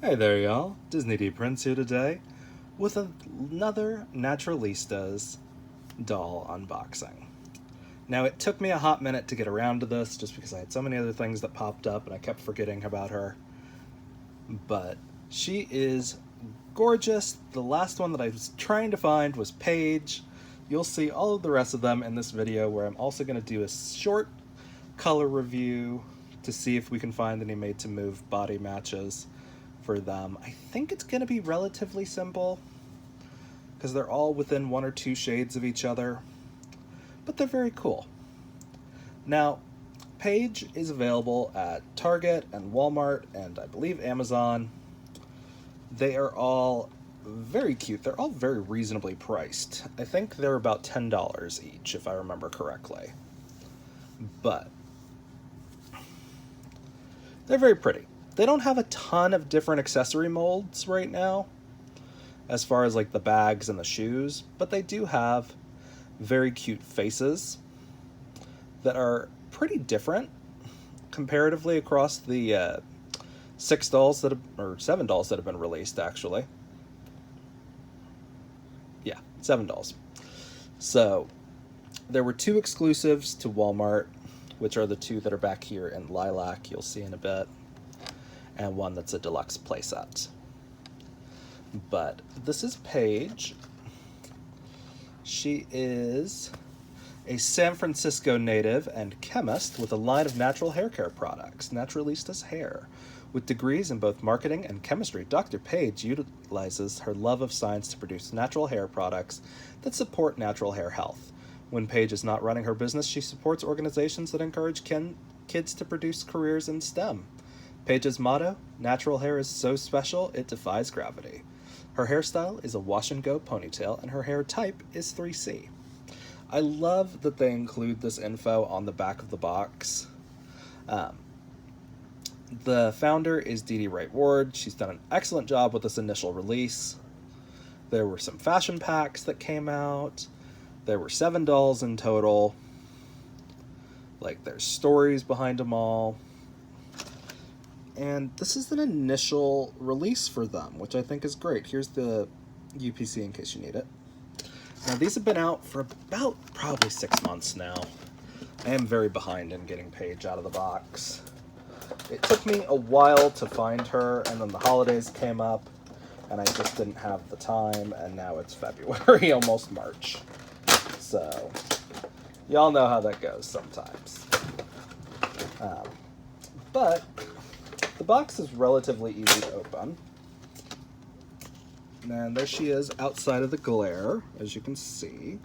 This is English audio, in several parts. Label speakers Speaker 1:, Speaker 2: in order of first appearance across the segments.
Speaker 1: Hey there, y'all. Disney D Prince here today with another Naturalistas doll unboxing. Now, it took me a hot minute to get around to this just because I had so many other things that popped up and I kept forgetting about her. But she is gorgeous. The last one that I was trying to find was Paige. You'll see all of the rest of them in this video, where I'm also going to do a short color review to see if we can find any made-to-move body matches for them. I think it's going to be relatively simple because they're all within one or two shades of each other, but they're very cool. Now, Paige is available at Target and Walmart and I believe Amazon. They are all very cute. They're all very reasonably priced. I think they're about $10 each, if I remember correctly. But they're very pretty. They don't have a ton of different accessory molds right now, as far as like the bags and the shoes, but they do have very cute faces that are pretty different comparatively across the 7 dolls that have been released, actually. Yeah, 7 dolls. So there were 2 exclusives to Walmart, which are the 2 that are back here in lilac, you'll see in a bit, and one that's a deluxe playset. But this is Paige. She is a San Francisco native and chemist with a line of natural hair care products, Naturalistas Hair. With degrees in both marketing and chemistry, Dr. Paige utilizes her love of science to produce natural hair products that support natural hair health. When Paige is not running her business, she supports organizations that encourage kids to produce careers in STEM. Paige's motto, "Natural hair is so special, it defies gravity." Her hairstyle is a wash-and-go ponytail, and her hair type is 3C. I love that they include this info on the back of the box. The founder is Dee Dee Wright Ward. She's done an excellent job with this initial release. There were some fashion packs that came out. There were 7 dolls in total. Like, there's stories behind them all. And this is an initial release for them, which I think is great. Here's the UPC in case you need it. Now, these have been out for about probably 6 months now. I am very behind in getting Paige out of the box. It took me a while to find her, and then the holidays came up, and I just didn't have the time, and now it's February, almost March. So, y'all know how that goes sometimes. But the box is relatively easy to open. And there she is outside of the glare, as you can see.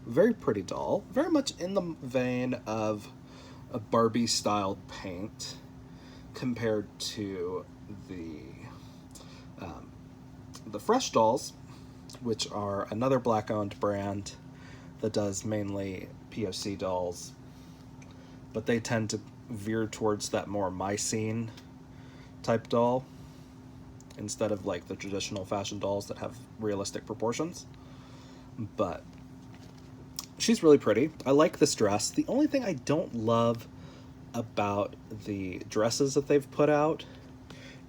Speaker 1: Very pretty doll. Very much in the vein of a Barbie-styled paint compared to the Fresh Dolls, which are another Black-owned brand that does mainly POC dolls. But they tend to veer towards that more My Scene type doll instead of like the traditional fashion dolls that have realistic proportions. But she's really pretty. I like this dress. The only thing I don't love about the dresses that they've put out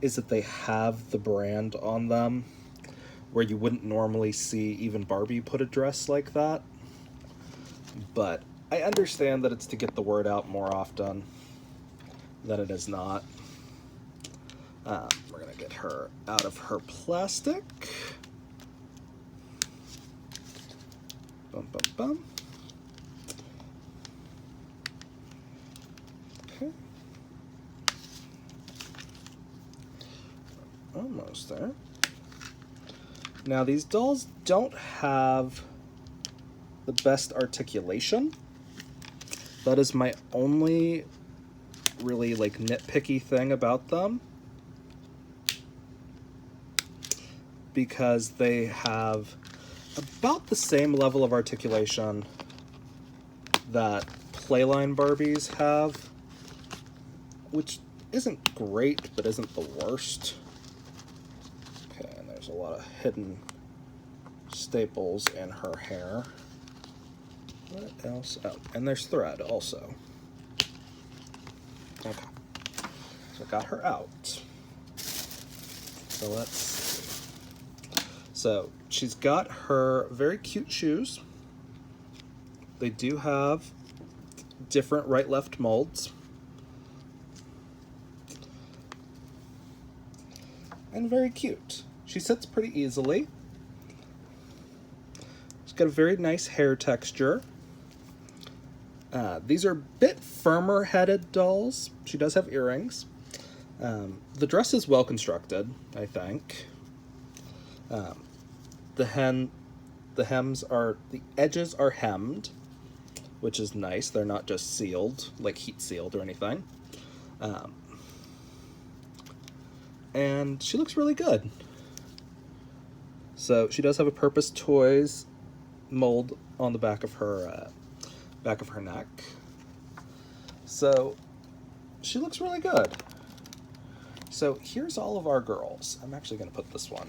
Speaker 1: is that they have the brand on them, where you wouldn't normally see even Barbie put a dress like that. But I understand that it's to get the word out more often than it is not. We're gonna get her out of her plastic. Bum, bum, bum. Okay. Almost there. Now, these dolls don't have the best articulation. That is my only really like nitpicky thing about them, because they have about the same level of articulation that Playline Barbies have, which isn't great, but isn't the worst. Okay, and there's a lot of hidden staples in her hair. What else? Oh, and there's thread also. Okay, so I got her out. So let's see. So she's got her very cute shoes. They do have different right-left molds. And very cute. She sits pretty easily. She's got a very nice hair texture. These are a bit firmer headed dolls. She does have earrings. The dress is well constructed, I think. The edges are hemmed, which is nice. They're not just sealed, like heat sealed or anything. And she looks really good. So she does have a Purpose Toys mold on the back of her neck. So she looks really good. So here's all of our girls. I'm actually going to put this one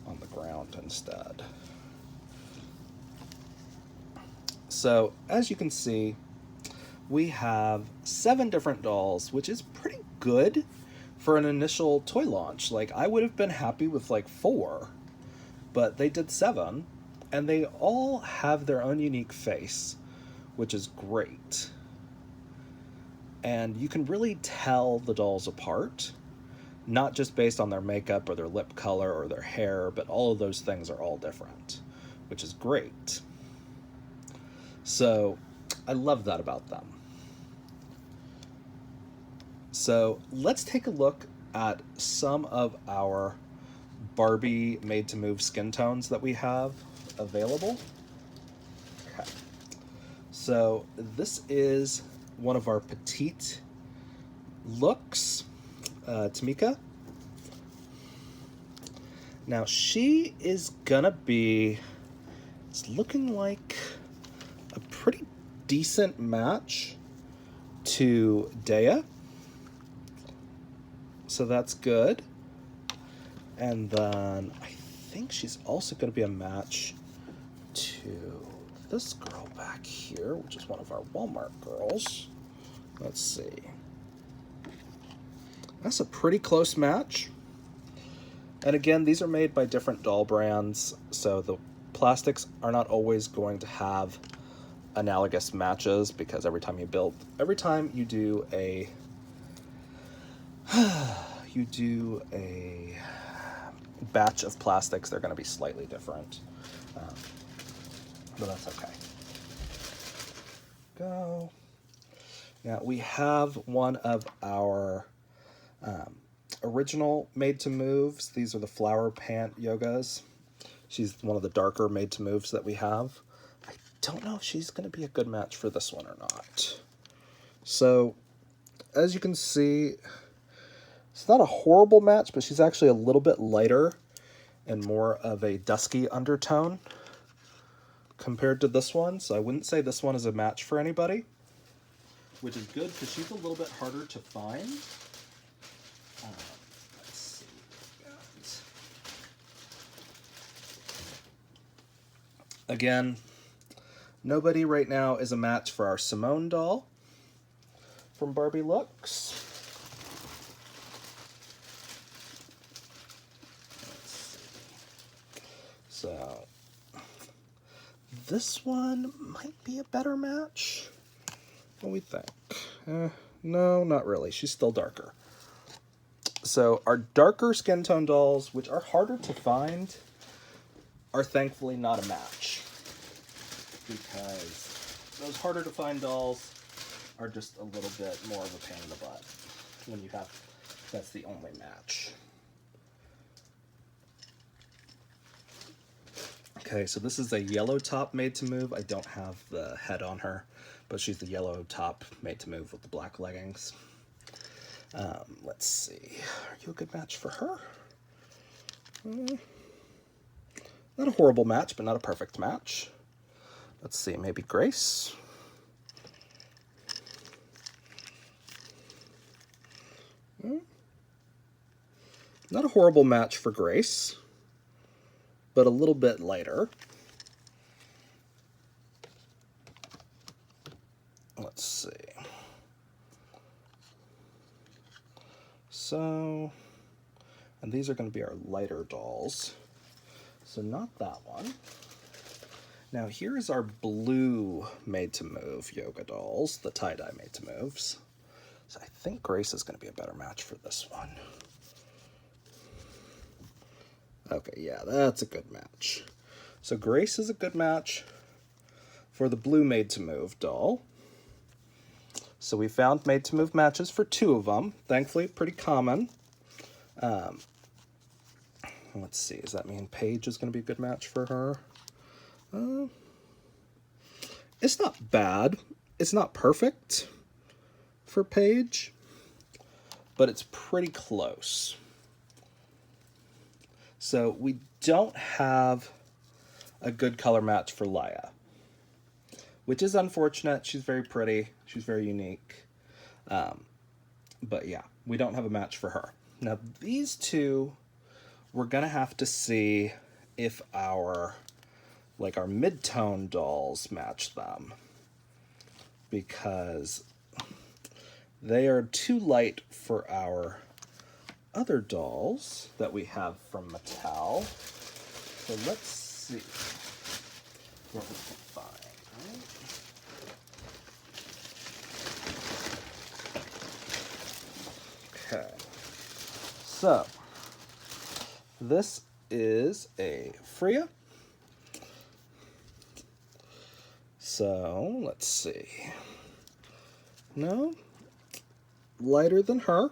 Speaker 1: on the ground instead. So as you can see, we have 7 different dolls, which is pretty good for an initial toy launch. Like, I would have been happy with like 4, but they did 7, and they all have their own unique face, which is great. And you can really tell the dolls apart, not just based on their makeup or their lip color or their hair, but all of those things are all different, which is great. So I love that about them. So let's take a look at some of our Barbie made-to-move skin tones that we have available. Okay. So this is one of our petite looks, Tamika. Now she is gonna be, it's looking like a pretty decent match to Dea. So that's good. And then I think she's also going to be a match to this girl back here, which is one of our Walmart girls. Let's see. That's a pretty close match. And again, these are made by different doll brands, so the plastics are not always going to have analogous matches, because every time you do a batch of plastics, they're going to be slightly different, but that's okay. Go. Now we have one of our original made-to-moves. These are the flower pant yogas. She's one of the darker made-to-moves that we have. I don't know if she's going to be a good match for this one or not. So, as you can see, it's not a horrible match, but she's actually a little bit lighter and more of a dusky undertone compared to this one. So I wouldn't say this one is a match for anybody, which is good because she's a little bit harder to find. Let's see. Again, nobody right now is a match for our Simone doll from Barbie Looks. So this one might be a better match. What do we think? No, not really. She's still darker. So our darker skin tone dolls, which are harder to find, are thankfully not a match, because those harder to find dolls are just a little bit more of a pain in the butt when you have, that's the only match. Okay, so this is a yellow top made to move. I don't have the head on her, but she's the yellow top made to move with the black leggings. Let's see. Are you a good match for her? Not a horrible match, but not a perfect match. Let's see, maybe Grace. Not a horrible match for Grace, but a little bit lighter. Let's see. So, And these are going to be our lighter dolls. So not that one. Now here is our blue made-to-move yoga dolls, the tie-dye made-to-moves. So I think Grace is going to be a better match for this one. Okay, yeah, that's a good match. So Grace is a good match for the blue made-to-move doll. So we found made-to-move matches for 2 of them. Thankfully, pretty common. Let's see, does that mean Paige is going to be a good match for her? It's not bad. It's not perfect for Paige, but it's pretty close. So we don't have a good color match for Laia, which is unfortunate. She's very pretty. She's very unique. But yeah, we don't have a match for her. Now these two, we're going to have to see if our mid-tone dolls match them, because they are too light for our other dolls that we have from Mattel. So let's see what we can find. Okay, so this is a Freya. So let's see. No, lighter than her.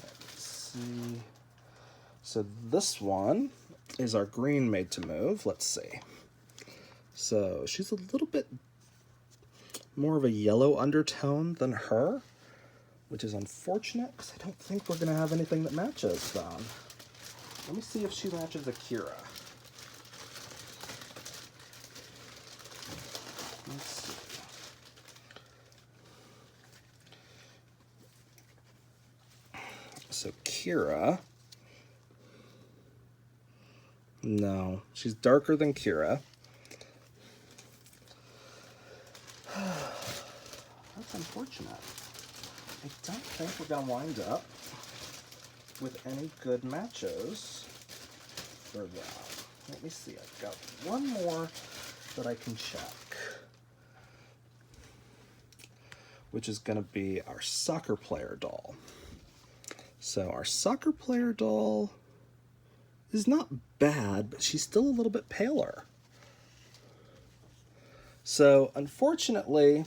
Speaker 1: Let's see. So this one is our green made-to-move. Let's see. So she's a little bit more of a yellow undertone than her, which is unfortunate because I don't think we're going to have anything that matches them. Let me see if she matches Akira. Let's see. So Kira. No, she's darker than Kira. That's unfortunate. I don't think we're going to wind up with any good matches for that. Let me see, I've got one more that I can check, which is going to be our soccer player doll. So our soccer player doll is not bad, but she's still a little bit paler. So unfortunately,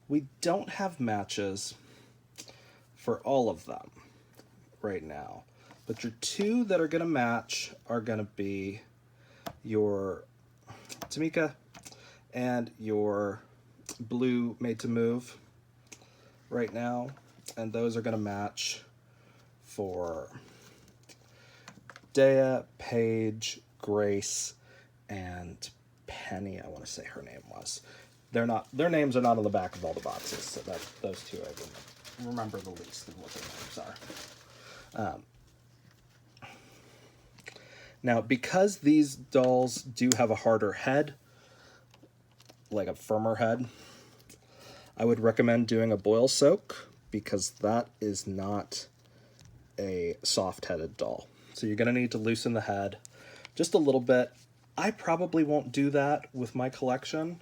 Speaker 1: we don't have matches for all of them right now. But your 2 that are going to match are going to be your Tamika and your blue made-to-move right now. And those are going to match for Dea, Paige, Grace, and Penny, I want to say her name was. Their names are not on the back of all the boxes, so those 2 I remember the least of what their names are. Now, because these dolls do have a harder head, like a firmer head, I would recommend doing a boil soak, because that is not a soft-headed doll. So you're going to need to loosen the head just a little bit. I probably won't do that with my collection,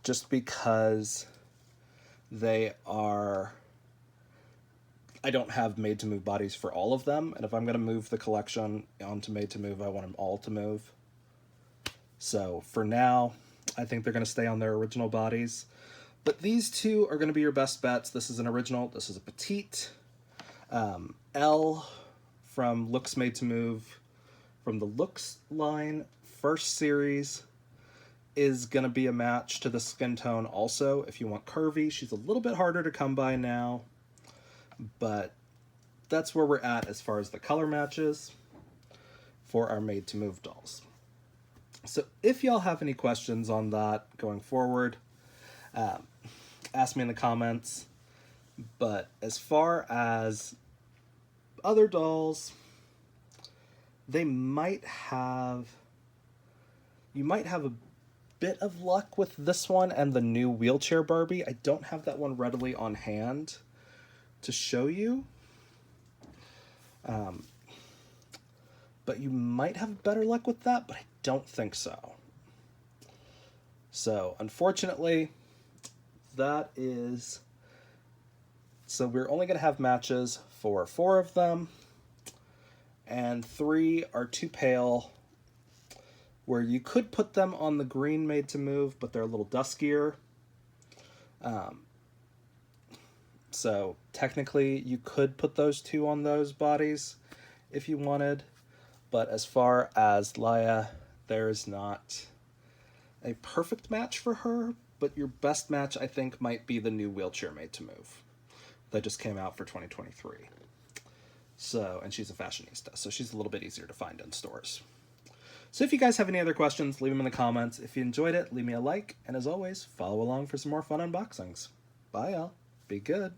Speaker 1: just because they are... I don't have made-to-move bodies for all of them, and if I'm going to move the collection onto made-to-move, I want them all to move. So for now, I think they're going to stay on their original bodies. But these 2 are going to be your best bets. This is an original. This is a petite. Elle from Looks Made-to-Move, from the Looks line, first series, is going to be a match to the skin tone also. If you want curvy, she's a little bit harder to come by now. But that's where we're at as far as the color matches for our made-to-move dolls. So if y'all have any questions on that going forward, ask me in the comments. But as far as other dolls, they might have... You might have bit of luck with this one and the new wheelchair Barbie. I don't have that one readily on hand to show you. But you might have better luck with that, but I don't think so. So, unfortunately, that is... So we're only going to have matches for 4 of them, and 3 are too pale, where you could put them on the green made to move, but they're a little duskier. So technically you could put those 2 on those bodies if you wanted, but as far as Laia, there is not a perfect match for her, but your best match, I think, might be the new wheelchair made to move that just came out for 2023. So, and she's a fashionista, so she's a little bit easier to find in stores. So if you guys have any other questions, leave them in the comments. If you enjoyed it, leave me a like, and as always, follow along for some more fun unboxings. Bye, y'all. Be good.